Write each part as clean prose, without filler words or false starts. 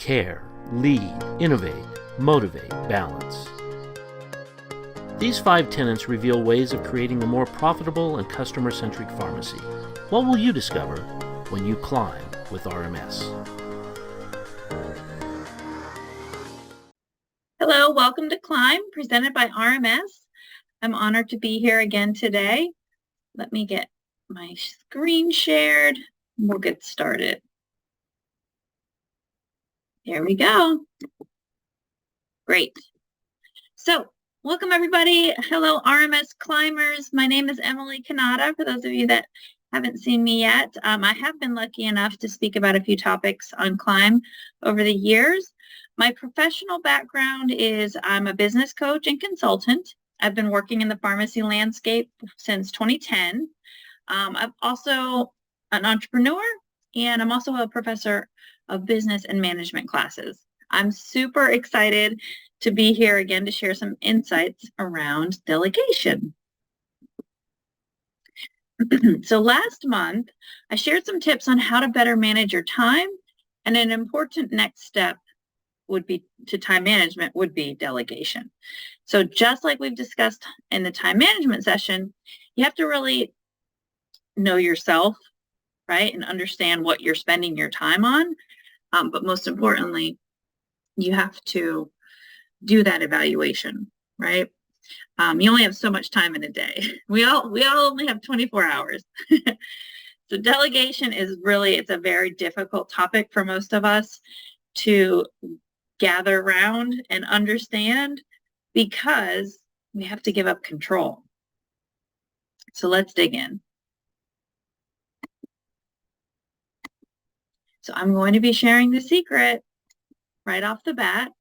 care, lead, innovate, motivate, balance. These 5 tenets reveal ways of creating a more profitable and customer-centric pharmacy. What will you discover when you climb with RMS? Hello, welcome to Climb, presented by RMS. I'm honored to be here again today. Let me get my screen shared. We'll get started. There we go. Great. So, welcome everybody. Hello, RMS climbers. My name is Emily Cannata. For those of you that haven't seen me yet, I have been lucky enough to speak about a few topics on Climb over the years. My professional background is I'm a business coach and consultant. I've been working in the pharmacy landscape since 2010. I'm also an entrepreneur, and I'm also a professor of business and management classes. I'm super excited to be here again to share some insights around delegation. So last month, I shared some tips on how to better manage your time, and an important next step would be to time management would be delegation. So just like we've discussed in the time management session, you have to really know yourself, right? And understand what you're spending your time on. But most importantly, you have to do that evaluation, right? You only have so much time in a day. We all only have 24 hours. So delegation is really, it's a very difficult topic for most of us to gather around and understand, because we have to give up control. So let's dig in. So I'm going to be sharing the secret right off the bat.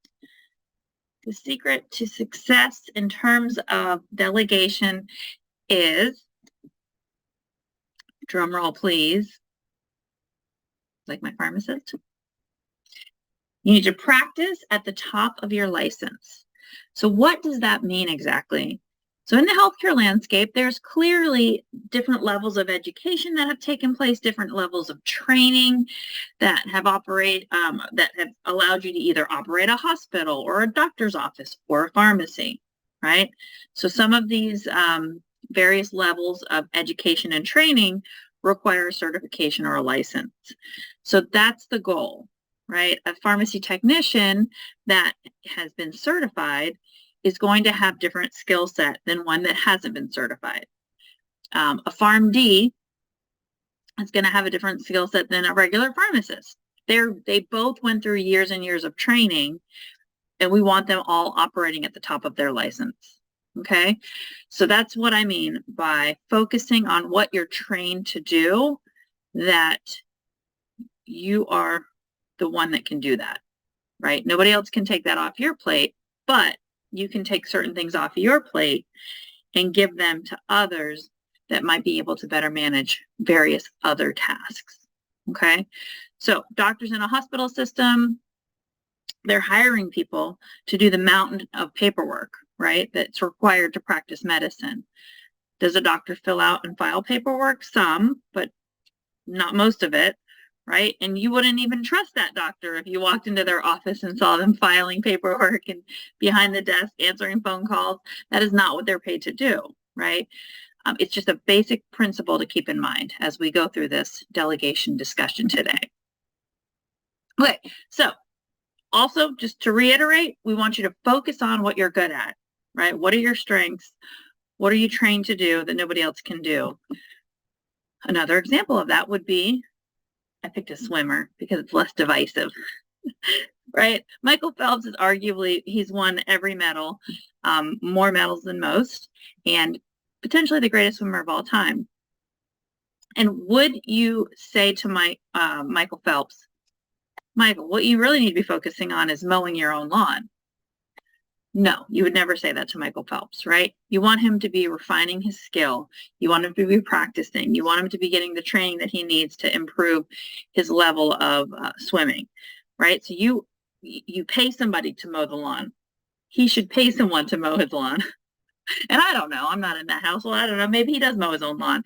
The secret to success in terms of delegation is, drum roll please, like my pharmacist, you need to practice at the top of your license. So what does that mean exactly? So in the healthcare landscape, there's clearly different levels of education that have taken place, different levels of training that have that have allowed you to either operate a hospital or a doctor's office or a pharmacy, right? So some of these various levels of education and training require a certification or a license. So that's the goal, right? A pharmacy technician that has been certified is going to have different skill set than one that hasn't been certified. A PharmD is going to have a different skill set than a regular pharmacist. They both went through years and years of training, and we want them all operating at the top of their license. Okay, so that's what I mean by focusing on what you're trained to do, that you are the one that can do that, right? Nobody else can take that off your plate, but you can take certain things off your plate and give them to others that might be able to better manage various other tasks. Okay, so doctors in a hospital system, they're hiring people to do the mountain of paperwork, right, that's required to practice medicine. Does a doctor fill out and file paperwork? Some, but not most of it, right? And you wouldn't even trust that doctor if you walked into their office and saw them filing paperwork and behind the desk answering phone calls. That is not what they're paid to do, right? It's just a basic principle to keep in mind as we go through this delegation discussion today. Okay, so also just to reiterate, we want you to focus on what you're good at, right? What are your strengths? What are you trained to do that nobody else can do? Another example of that would be, I picked a swimmer because it's less divisive, right? Michael Phelps is arguably, he's won every medal, more medals than most, and potentially the greatest swimmer of all time. And would you say to Michael Phelps, Michael, what you really need to be focusing on is mowing your own lawn? No, you would never say that to Michael Phelps, right? You want him to be refining his skill. You want him to be practicing. You want him to be getting the training that he needs to improve his level of swimming, right? So you pay somebody to mow the lawn. He should pay someone to mow his lawn. And I don't know. I'm not in that household. I don't know. Maybe he does mow his own lawn,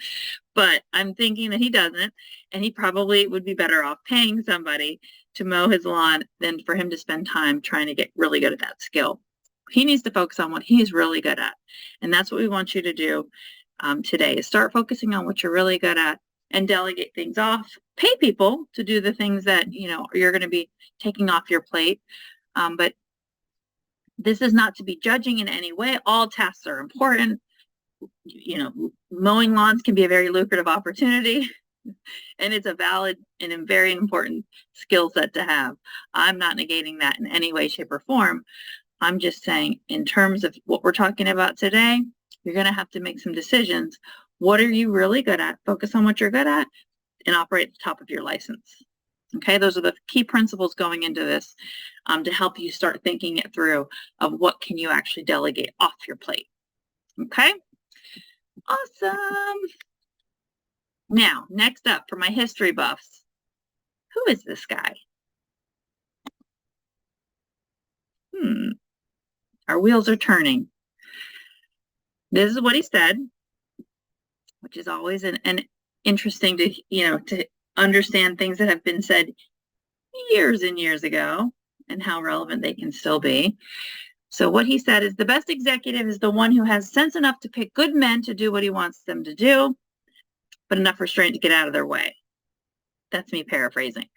but I'm thinking that he doesn't, and he probably would be better off paying somebody to mow his lawn than for him to spend time trying to get really good at that skill. He needs to focus on what he's really good at. And that's what we want you to do today, is start focusing on what you're really good at and delegate things off. Pay people to do the things that, you're going to be taking off your plate. But this is not to be judging in any way. All tasks are important. Mowing lawns can be a very lucrative opportunity. And it's a valid and a very important skill set to have. I'm not negating that in any way, shape, or form. I'm just saying, in terms of what we're talking about today, you're going to have to make some decisions. What are you really good at? Focus on what you're good at and operate at the top of your license. Okay, those are the key principles going into this to help you start thinking it through of what can you actually delegate off your plate. Okay, awesome. Now, next up for my history buffs, who is this guy? Our wheels are turning. This is what he said, which is always an interesting to understand things that have been said years and years ago and how relevant they can still be. So what he said is, the best executive is the one who has sense enough to pick good men to do what he wants them to do, but enough restraint to get out of their way. That's me paraphrasing.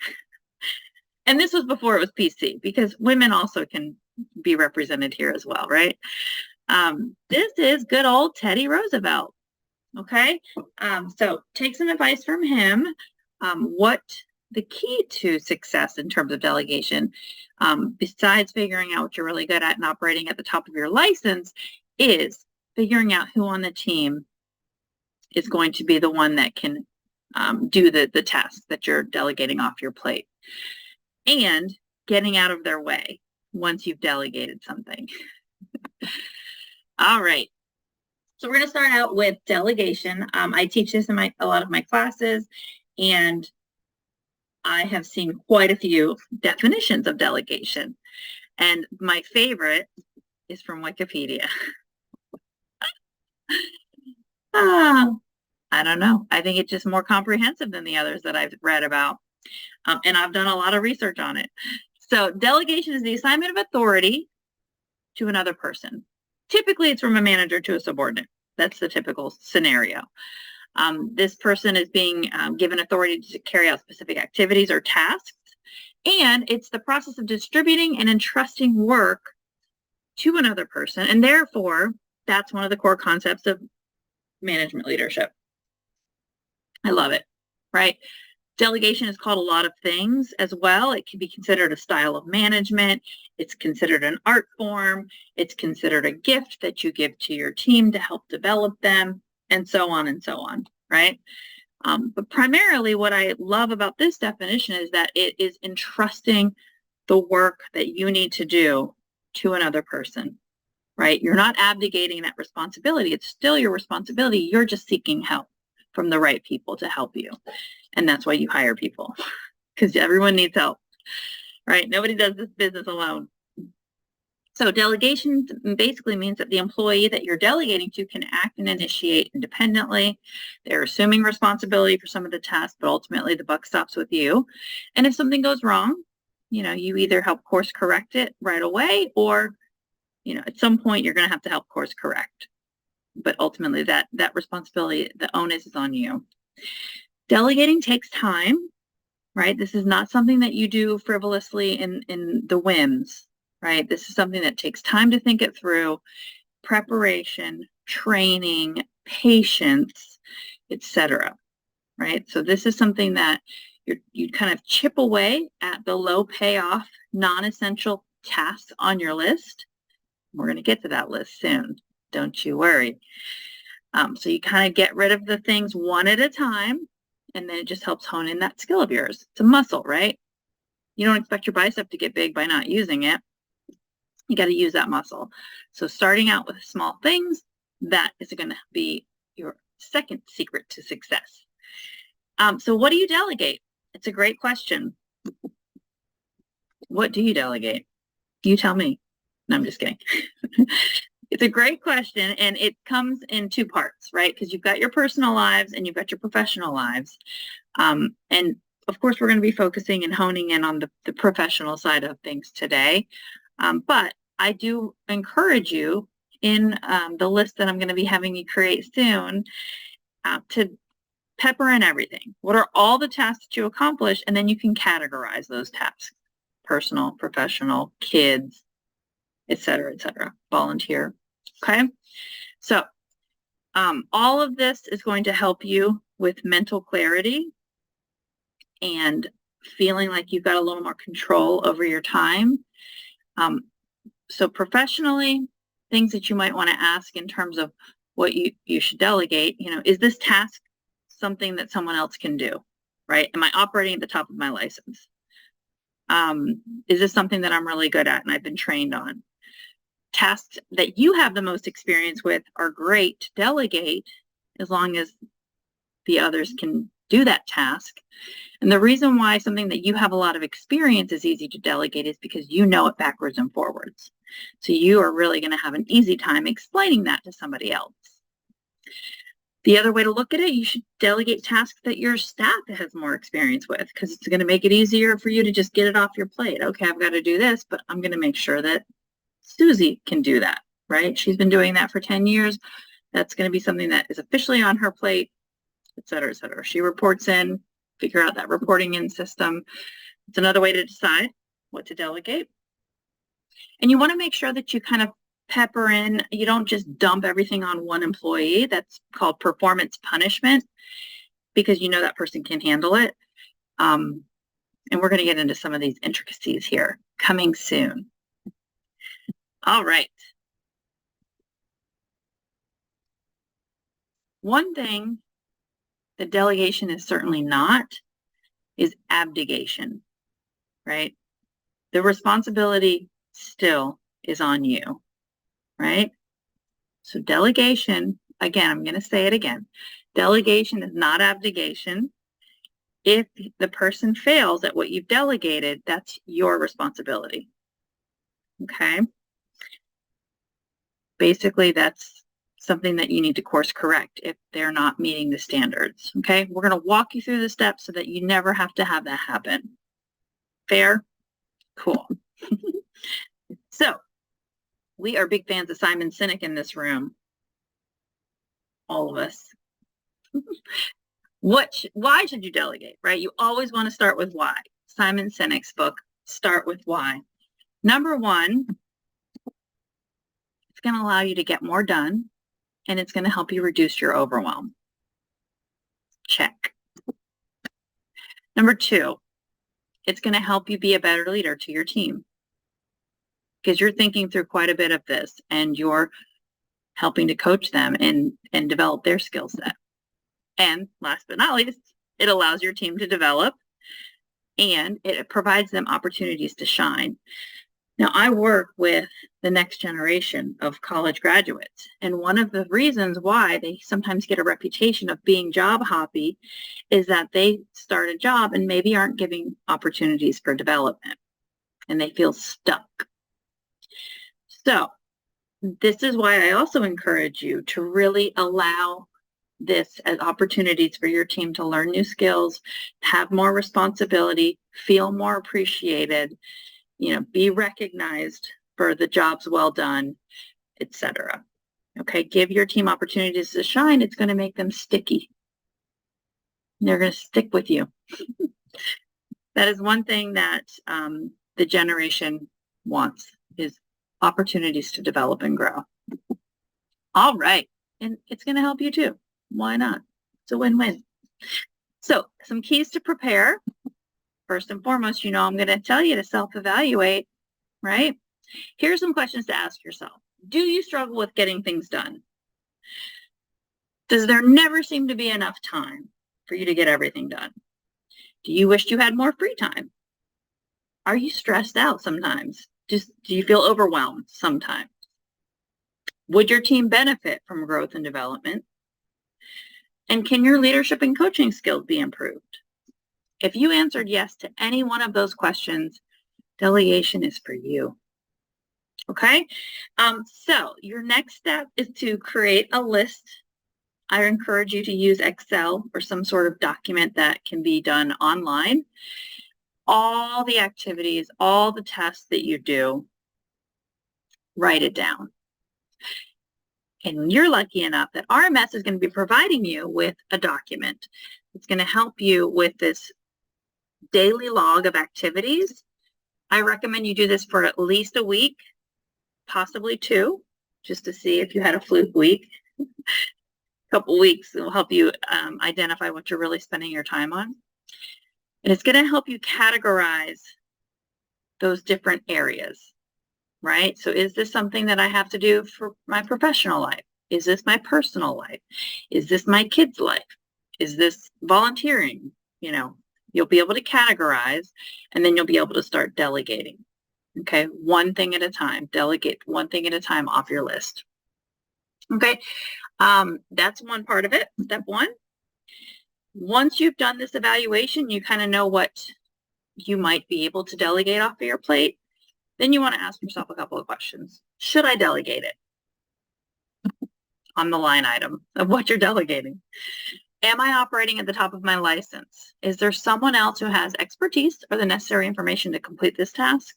And this was before it was PC, because women also can be represented here as well, right? This is good old Teddy Roosevelt. Okay, so take some advice from him. What the key to success in terms of delegation, besides figuring out what you're really good at and operating at the top of your license, is figuring out who on the team is going to be the one that can do the task that you're delegating off your plate, and getting out of their way once you've delegated something. All right. So we're going to start out with delegation. I teach this in a lot of my classes, and I have seen quite a few definitions of delegation. And my favorite is from Wikipedia. I don't know. I think it's just more comprehensive than the others that I've read about. And I've done a lot of research on it. So delegation is the assignment of authority to another person. Typically, it's from a manager to a subordinate. That's the typical scenario. This person is being given authority to carry out specific activities or tasks, and it's the process of distributing and entrusting work to another person, and therefore, that's one of the core concepts of management leadership. I love it, right? Delegation is called a lot of things as well. It can be considered a style of management. It's considered an art form. It's considered a gift that you give to your team to help develop them, and so on, right? But primarily what I love about this definition is that it is entrusting the work that you need to do to another person, right? You're not abdicating that responsibility. It's still your responsibility. You're just seeking help from the right people to help you. And that's why you hire people, because everyone needs help, right? Nobody does this business alone. So delegation basically means that the employee that you're delegating to can act and initiate independently. They're assuming responsibility for some of the tasks, but ultimately the buck stops with you. And if something goes wrong, you either help course correct it right away, or, at some point you're going to have to help course correct. But ultimately that responsibility, the onus is on you. Delegating takes time, right? This is not something that you do frivolously in the whims, right? This is something that takes time to think it through, preparation, training, patience, etc. Right? So this is something that you kind of chip away at the low payoff, non-essential tasks on your list. We're going to get to that list soon. Don't you worry. So you kind of get rid of the things one at a time, and then it just helps hone in that skill of yours. It's a muscle, right? You don't expect your bicep to get big by not using it. You got to use that muscle. So starting out with small things, that is going to be your second secret to success. So what do you delegate? It's a great question. What do you delegate? You tell me. No, I'm just kidding. It's a great question, and it comes in two parts, right? Because you've got your personal lives and you've got your professional lives. And of course, we're going to be focusing and honing in on the professional side of things today. But I do encourage you in the list that I'm going to be having you create soon to pepper in everything. What are all the tasks that you accomplish? And then you can categorize those tasks: personal, professional, kids, et cetera, volunteer. Okay. So all of this is going to help you with mental clarity and feeling like you've got a little more control over your time. So professionally, things that you might want to ask in terms of what you should delegate, is this task something that someone else can do, right? Am I operating at the top of my license? Is this something that I'm really good at and I've been trained on? Tasks that you have the most experience with are great to delegate as long as the others can do that task. And the reason why something that you have a lot of experience is easy to delegate is because you know it backwards and forwards. So you are really going to have an easy time explaining that to somebody else. The other way to look at it, you should delegate tasks that your staff has more experience with, because it's going to make it easier for you to just get it off your plate. Okay, I've got to do this, but I'm going to make sure that Susie can do that, right? She's been doing that for 10 years. That's going to be something that is officially on her plate, et cetera, et cetera. She reports in, figure out that reporting in system. It's another way to decide what to delegate. And you want to make sure that you kind of pepper in, you don't just dump everything on one employee. That's called performance punishment, because you know that person can handle it. And we're going to get into some of these intricacies here coming soon. All right. One thing that delegation is certainly not is abdication, right? The responsibility still is on you, right? So delegation, again, I'm going to say it again. Delegation is not abdication. If the person fails at what you've delegated, that's your responsibility. Okay? Basically, that's something that you need to course correct if they're not meeting the standards. Okay? We're going to walk you through the steps so that you never have to have that happen. Fair? Cool. So, we are big fans of Simon Sinek in this room. All of us. Why should you delegate, right? You always want to start with why. Simon Sinek's book, Start with Why. Number one, it's going to allow you to get more done, and it's going to help you reduce your overwhelm. Check. Number two, it's going to help you be a better leader to your team, because you're thinking through quite a bit of this and you're helping to coach them and develop their skill set. And last but not least, it allows your team to develop and it provides them opportunities to shine. Now, I work with the next generation of college graduates, and one of the reasons why they sometimes get a reputation of being job hoppy is that they start a job and maybe aren't giving opportunities for development, and they feel stuck. So this is why I also encourage you to really allow this as opportunities for your team to learn new skills, have more responsibility, feel more appreciated, be recognized for the jobs well done, etc. Okay, give your team opportunities to shine. It's going to make them sticky. They're going to stick with you. That is one thing that the generation wants, is opportunities to develop and grow. All right. And it's going to help you too. Why not? It's a win-win. So some keys to prepare. First and foremost, I'm going to tell you to self-evaluate, right? Here's some questions to ask yourself. Do you struggle with getting things done? Does there never seem to be enough time for you to get everything done? Do you wish you had more free time? Are you stressed out sometimes? Do you feel overwhelmed sometimes? Would your team benefit from growth and development? And can your leadership and coaching skills be improved? If you answered yes to any one of those questions, delegation is for you. Okay? So your next step is to create a list I encourage you to use Excel or some sort of document that can be done online. All the activities, all the tests that you do, write it down. And you're lucky enough that RMS is going to be providing you with a document. It's going to help you with this daily log of activities. I recommend you do this for at least a week, possibly 2, just to see if you had a fluke week. A couple weeks will help you identify what you're really spending your time on. And it's going to help you categorize those different areas, right? So is this something that I have to do for my professional life? Is this my personal life? Is this my kids' life? Is this volunteering? You'll be able to categorize, and then you'll be able to start delegating. Okay, one thing at a time. Delegate one thing at a time off your list. Okay, that's one part of it. Step 1. Once you've done this evaluation, you kind of know what you might be able to delegate off of your plate. Then you want to ask yourself a couple of questions. Should I delegate it? On the line item of what you're delegating. Am I operating at the top of my license? Is there someone else who has expertise or the necessary information to complete this task?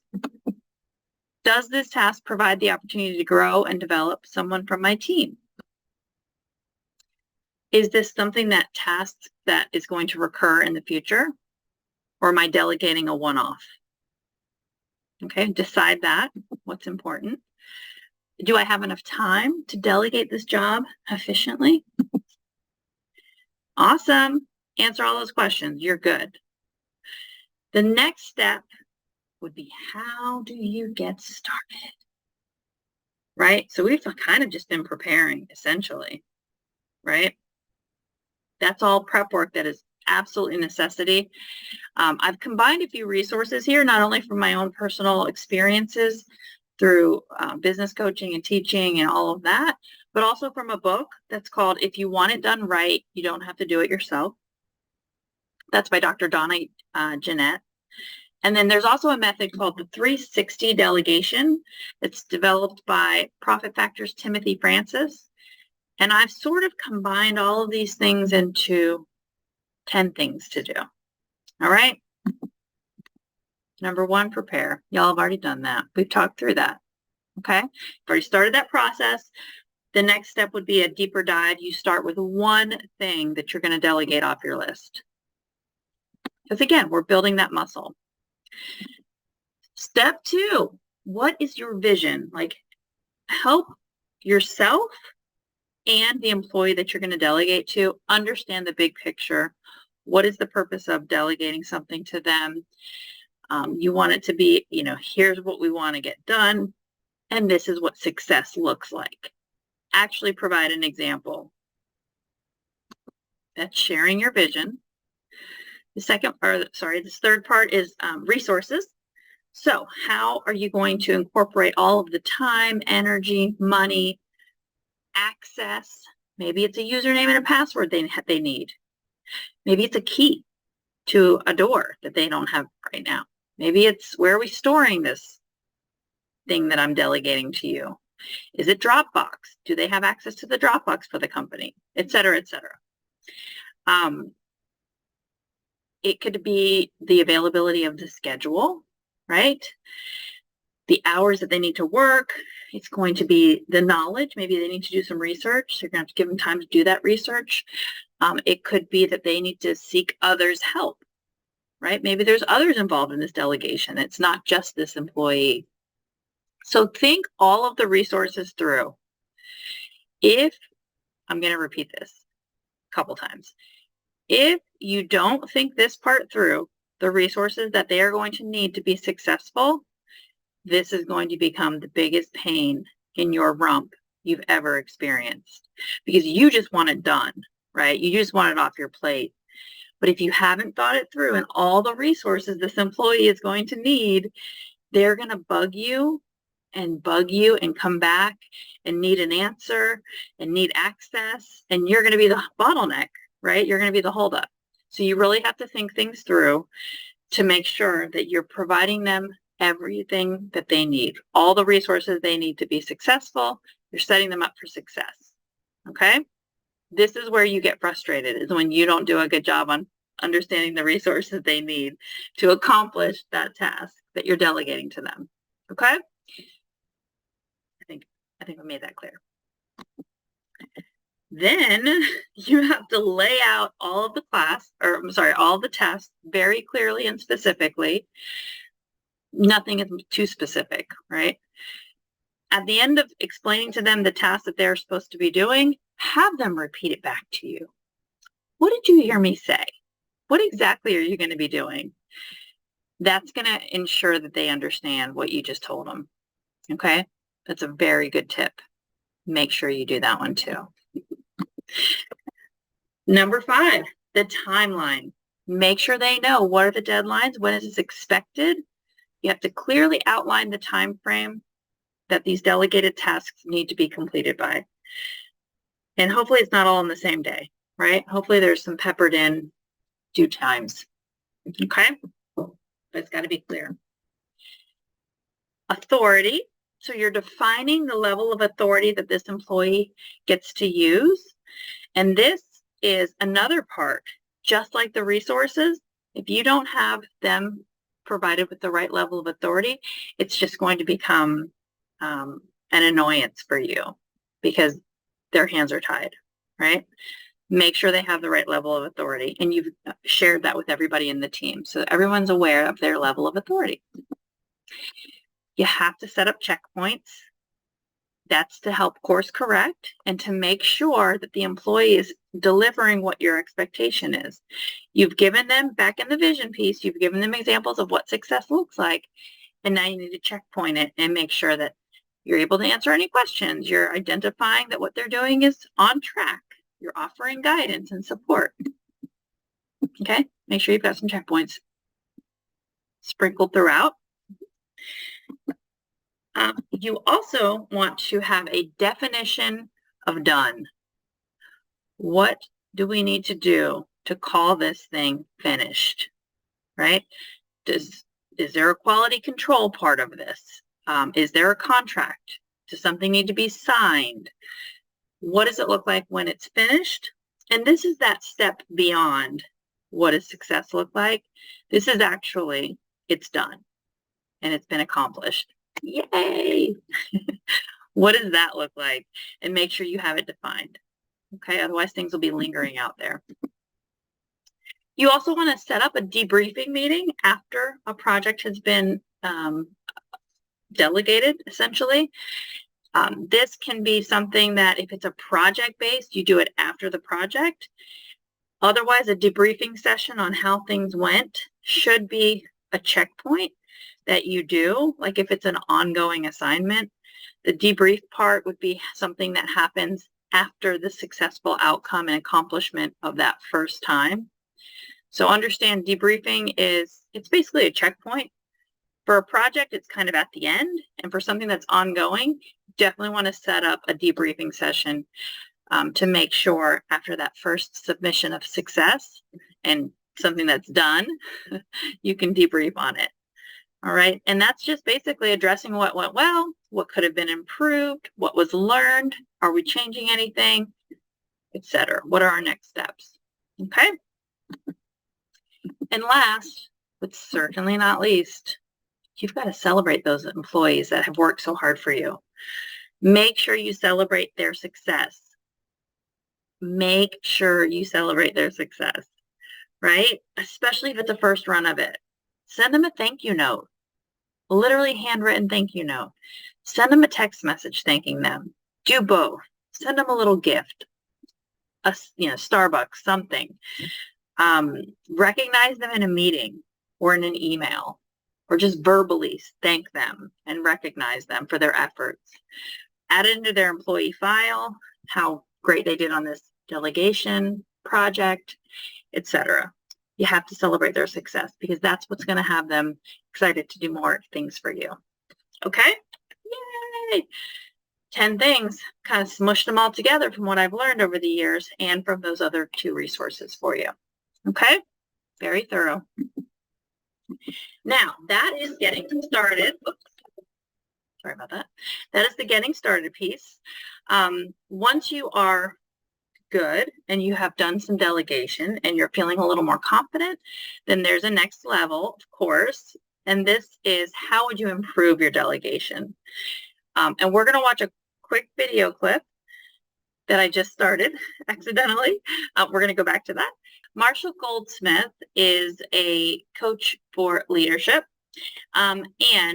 Does this task provide the opportunity to grow and develop someone from my team? Is this something that task that is going to recur in the future? Or am I delegating a one-off? Okay, decide that, what's important. Do I have enough time to delegate this job efficiently? Awesome. Answer all those questions. You're good. The next step would be, how do you get started? Right? So we've kind of just been preparing, essentially, right? That's all prep work that is absolutely necessity. I've combined a few resources here, not only from my own personal experiences through business coaching and teaching and all of that, but also from a book that's called If You Want It Done Right, You Don't Have to Do It Yourself. That's by Dr. Donna Jeanette. And then there's also a method called the 360 Delegation that's developed by Profit Factor's Timothy Francis. And I've sort of combined all of these things into 10 things to do. All right. Number 1, prepare. Y'all have already done that. We've talked through that. Okay. You've already started that process. The next step would be a deeper dive. You start with one thing that you're going to delegate off your list. Because again, we're building that muscle. Step 2, what is your vision? Like, help yourself and the employee that you're going to delegate to understand the big picture. What is the purpose of delegating something to them? You want it to be, here's what we want to get done, and this is what success looks like. Actually provide an example. That's sharing your vision. This third part is resources. So how are you going to incorporate all of the time, energy, money, access? Maybe it's a username and a password they need. Maybe it's a key to a door that they don't have right now. Maybe it's, where are we storing this thing that I'm delegating to you? Is it Dropbox? Do they have access to the Dropbox for the company? Et cetera, et cetera. It could be the availability of the schedule, right? The hours that they need to work. It's going to be the knowledge. Maybe they need to do some research. You're going to have to give them time to do that research. It could be that they need to seek others' help, right? Maybe there's others involved in this delegation. It's not just this employee. So think all of the resources through. I'm going to repeat this a couple times. If you don't think this part through, the resources that they are going to need to be successful, this is going to become the biggest pain in your rump you've ever experienced, because you just want it done, right? You just want it off your plate. But if you haven't thought it through and all the resources this employee is going to need, they're going to bug you and come back and need an answer and need access. And you're going to be the bottleneck, right? You're going to be the holdup. So you really have to think things through to make sure that you're providing them everything that they need, all the resources they need to be successful. You're setting them up for success. Okay? This is where you get frustrated, is when you don't do a good job on understanding the resources they need to accomplish that task that you're delegating to them. Okay? I think I made that clear. Then you have to lay out all of the all the tasks very clearly and specifically. Nothing is too specific, right? At the end of explaining to them the task that they're supposed to be doing, have them repeat it back to you. What did you hear me say? What exactly are you going to be doing? That's going to ensure that they understand what you just told them. Okay? That's a very good tip. Make sure you do that one too. Number 5, the timeline. Make sure they know what are the deadlines, when is this expected. You have to clearly outline the time frame that these delegated tasks need to be completed by. And hopefully it's not all on the same day, right? Hopefully there's some peppered in due times. Okay? But it's got to be clear. Authority. So you're defining the level of authority that this employee gets to use. And this is another part, just like the resources. If you don't have them provided with the right level of authority, it's just going to become an annoyance for you because their hands are tied, right? Make sure they have the right level of authority, and you've shared that with everybody in the team so everyone's aware of their level of authority. You have to set up checkpoints. That's to help course correct and to make sure that the employee is delivering what your expectation is. You've given them, back in the vision piece, you've given them examples of what success looks like, and now you need to checkpoint it and make sure that you're able to answer any questions. You're identifying that what they're doing is on track. You're offering guidance and support. Okay? Make sure you've got some checkpoints sprinkled throughout. You also want to have a definition of done. What do we need to do to call this thing finished, right? Is there a quality control part of this? Is there a contract? Does something need to be signed? What does it look like when it's finished? And this is that step beyond what does success look like. This is actually, it's done and it's been accomplished. Yay! What does that look like? And make sure you have it defined. Okay, otherwise things will be lingering out there. You also want to set up a debriefing meeting after a project has been delegated, essentially. This can be something that if it's a project-based, you do it after the project. Otherwise, a debriefing session on how things went should be a checkpoint that you do. Like if it's an ongoing assignment, the debrief part would be something that happens after the successful outcome and accomplishment of that first time. So understand debriefing it's basically a checkpoint. For a project, it's kind of at the end. And for something that's ongoing, definitely want to set up a debriefing session to make sure after that first submission of success and something that's done, you can debrief on it. All right. And that's just basically addressing what went well, what could have been improved, what was learned, are we changing anything, etc. What are our next steps? Okay. And last, but certainly not least, you've got to celebrate those employees that have worked so hard for you. Make sure you celebrate their success. Make sure you celebrate their success, right? Especially if it's the first run of it. Send them a thank you note, literally handwritten thank you note. Send them a text message thanking them. Do both. Send them a little gift, Starbucks, something. Recognize them in a meeting or in an email, or just verbally thank them and recognize them for their efforts. Add it into their employee file, how great they did on this delegation project, etc. You have to celebrate their success because that's what's going to have them excited to do more things for you. Okay? Yay! 10 things, kind of smushed them all together from what I've learned over the years and from those other 2 resources for you. Okay? Very thorough. Now, that is getting started. Oops. Sorry about that. That is the getting started piece. Once you are good and you have done some delegation and you're feeling a little more confident, then there's a next level, of course. And this is how would you improve your delegation? And we're going to watch a quick video clip that I just started accidentally. We're going to go back to that. Marshall Goldsmith is a coach for leadership, and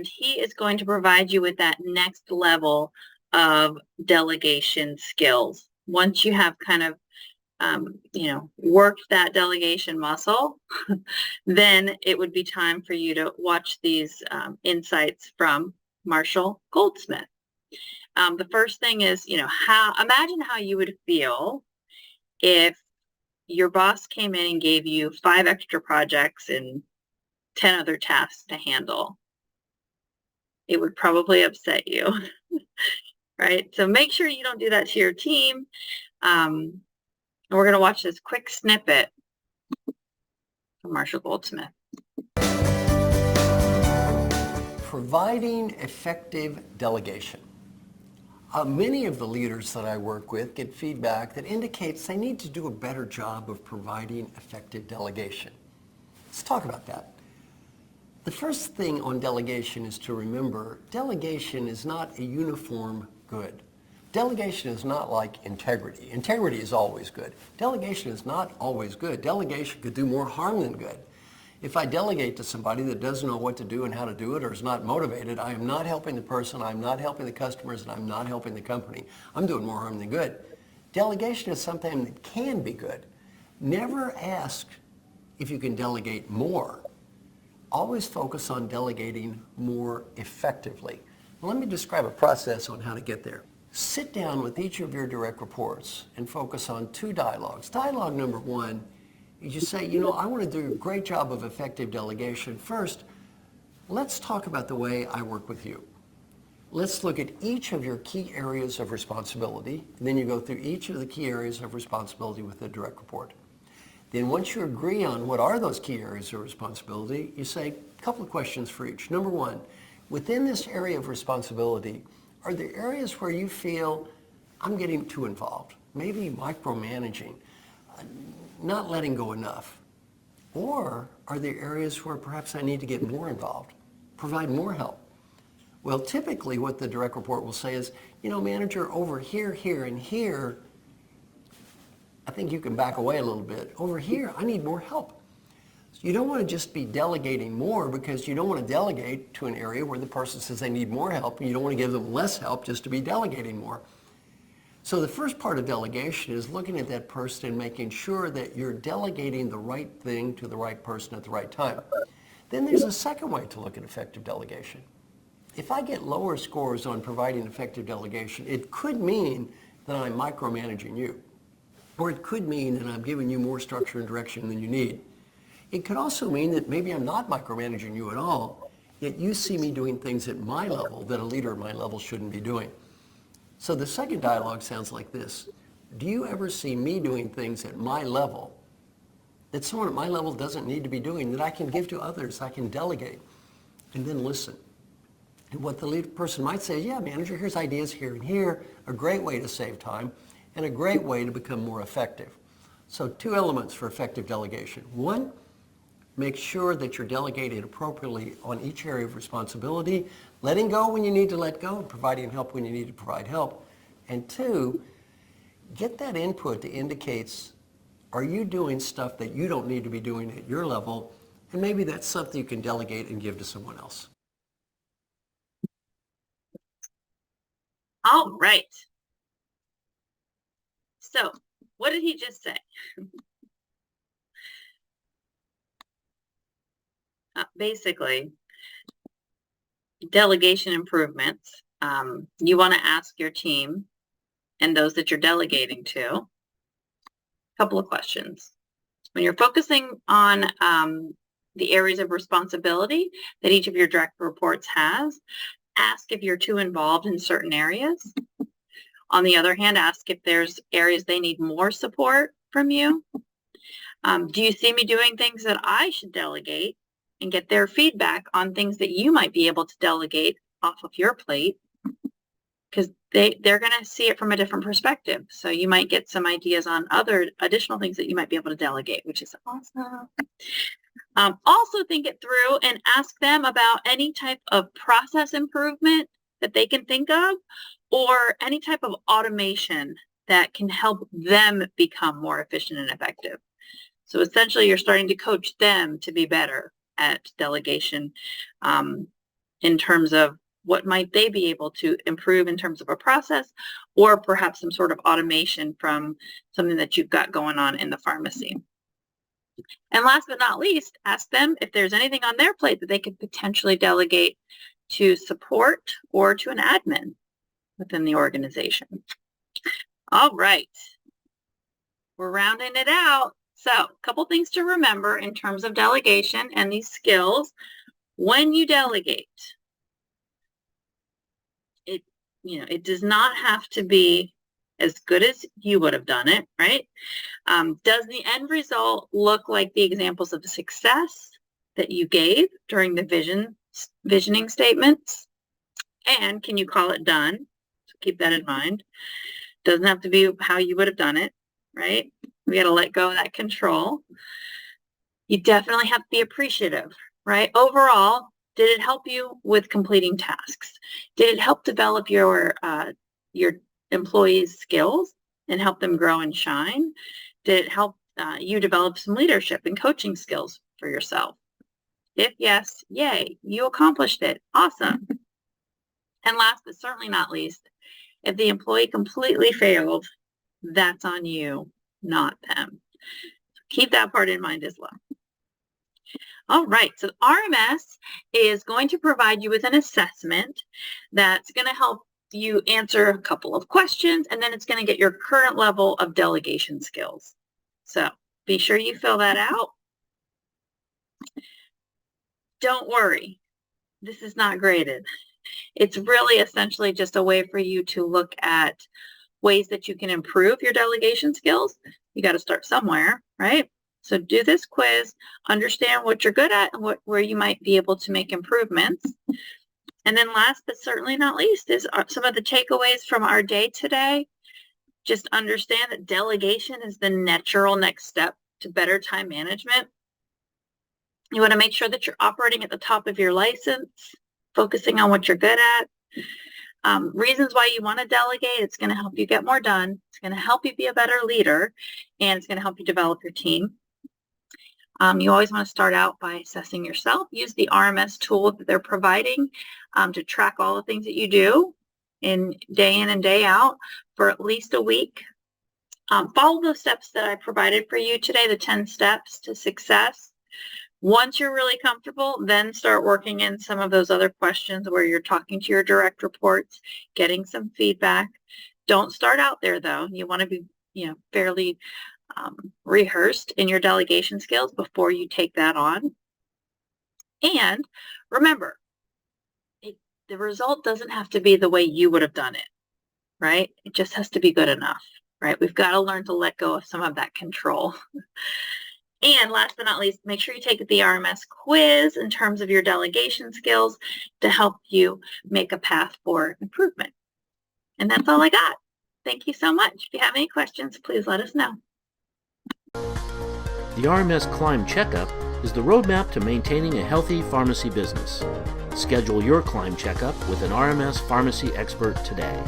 he is going to provide you with that next level of delegation skills. Once you have kind of worked that delegation muscle, then it would be time for you to watch these insights from Marshall Goldsmith. The first thing is, imagine how you would feel if your boss came in and gave you 5 extra projects and 10 other tasks to handle. It would probably upset you, right? So make sure you don't do that to your team. And we're going to watch this quick snippet from Marshall Goldsmith. Providing effective delegation. Many of the leaders that I work with get feedback that indicates they need to do a better job of providing effective delegation. Let's talk about that. The first thing on delegation is to remember delegation is not a uniform good. Delegation is not like integrity. Integrity is always good. Delegation is not always good. Delegation could do more harm than good. If I delegate to somebody that doesn't know what to do and how to do it or is not motivated, I am not helping the person, I'm not helping the customers, and I'm not helping the company. I'm doing more harm than good. Delegation is something that can be good. Never ask if you can delegate more. Always focus on delegating more effectively. Let me describe a process on how to get there. Sit down with each of your direct reports and focus on 2 dialogues. Dialogue number 1, you say, I want to do a great job of effective delegation. First, let's talk about the way I work with you. Let's look at each of your key areas of responsibility. And then you go through each of the key areas of responsibility with the direct report. Then once you agree on what are those key areas of responsibility, you say a couple of questions for each. Number 1, within this area of responsibility, are there areas where you feel I'm getting too involved? Maybe micromanaging, not letting go enough. Or are there areas where perhaps I need to get more involved, provide more help? Well, typically what the direct report will say is, manager, over here, here, and here, I think you can back away a little bit. Over here, I need more help. So you don't want to just be delegating more because you don't want to delegate to an area where the person says they need more help and you don't want to give them less help just to be delegating more. So the first part of delegation is looking at that person and making sure that you're delegating the right thing to the right person at the right time. Then there's a second way to look at effective delegation. If I get lower scores on providing effective delegation, it could mean that I'm micromanaging you. Or it could mean that I'm giving you more structure and direction than you need. It could also mean that maybe I'm not micromanaging you at all, yet you see me doing things at my level that a leader at my level shouldn't be doing. So the second dialogue sounds like this. Do you ever see me doing things at my level that someone at my level doesn't need to be doing, that I can give to others, I can delegate? And then listen. And what the lead person might say, yeah, manager, here's ideas here and here, a great way to save time, and a great way to become more effective. So 2 elements for effective delegation. 1, make sure that you're delegating appropriately on each area of responsibility, letting go when you need to let go, and providing help when you need to provide help. And 2, get that input that indicates, are you doing stuff that you don't need to be doing at your level? And maybe that's something you can delegate and give to someone else. All right. So what did he just say? Basically, delegation improvements. You want to ask your team and those that you're delegating to a couple of questions. When you're focusing on the areas of responsibility that each of your direct reports has, ask if you're too involved in certain areas. On the other hand, ask if there's areas they need more support from you. Do you see me doing things that I should delegate, and get their feedback on things that you might be able to delegate off of your plate? because they're going to see it from a different perspective. So you might get some ideas on other additional things that you might be able to delegate, which is awesome. Also think it through and ask them about any type of process improvement that they can think of, or any type of automation that can help them become more efficient and effective. So essentially, you're starting to coach them to be better at delegation in terms of what might they be able to improve in terms of a process, or perhaps some sort of automation from something that you've got going on in the pharmacy. And last but not least, ask them if there's anything on their plate that they could potentially delegate to support or to an admin within the organization. All right, we're rounding it out. So a couple things to remember in terms of delegation and these skills. When you delegate, it does not have to be as good as you would have done it, right? Does the end result look like the examples of success that you gave during the visioning statements? And can you call it done? So keep that in mind. Doesn't have to be how you would have done it, right? We got to let go of that control. You definitely have to be appreciative, right? Overall, did it help you with completing tasks? Did it help develop your employees' skills and help them grow and shine? Did it help you develop some leadership and coaching skills for yourself? If yes, yay, you accomplished it. Awesome. And last but certainly not least, if the employee completely failed, that's on you, not them. So keep that part in mind as well. All right, so the RMS is going to provide you with an assessment that's going to help you answer a couple of questions, and then it's going to get your current level of delegation skills. So be sure you fill that out. Don't worry, this is not graded. It's really essentially just a way for you to look at ways that you can improve your delegation skills. You got to start somewhere, right? So do this quiz, understand what you're good at and where you might be able to make improvements. And then last but certainly not least is some of the takeaways from our day today. Just understand that delegation is the natural next step to better time management. You want to make sure that you're operating at the top of your license, focusing on what you're good at. Reasons why you want to delegate: it's going to help you get more done. It's going to help you be a better leader, and it's going to help you develop your team. You always want to start out by assessing yourself. Use the RMS tool that they're providing to track all the things that you do in and day out for at least a week. Follow the steps that I provided for you today, the 10 steps to success. Once you're really comfortable, then start working in some of those other questions where you're talking to your direct reports, getting some feedback. Don't start out there, though. You want to be, fairly rehearsed in your delegation skills before you take that on. And remember, the result doesn't have to be the way you would have done it, right? It just has to be good enough, right? We've got to learn to let go of some of that control. And last but not least, make sure you take the RMS quiz in terms of your delegation skills to help you make a path for improvement. And that's all I got. Thank you so much. If you have any questions, please let us know. The RMS Climb Checkup is the roadmap to maintaining a healthy pharmacy business. Schedule your Climb Checkup with an RMS pharmacy expert today.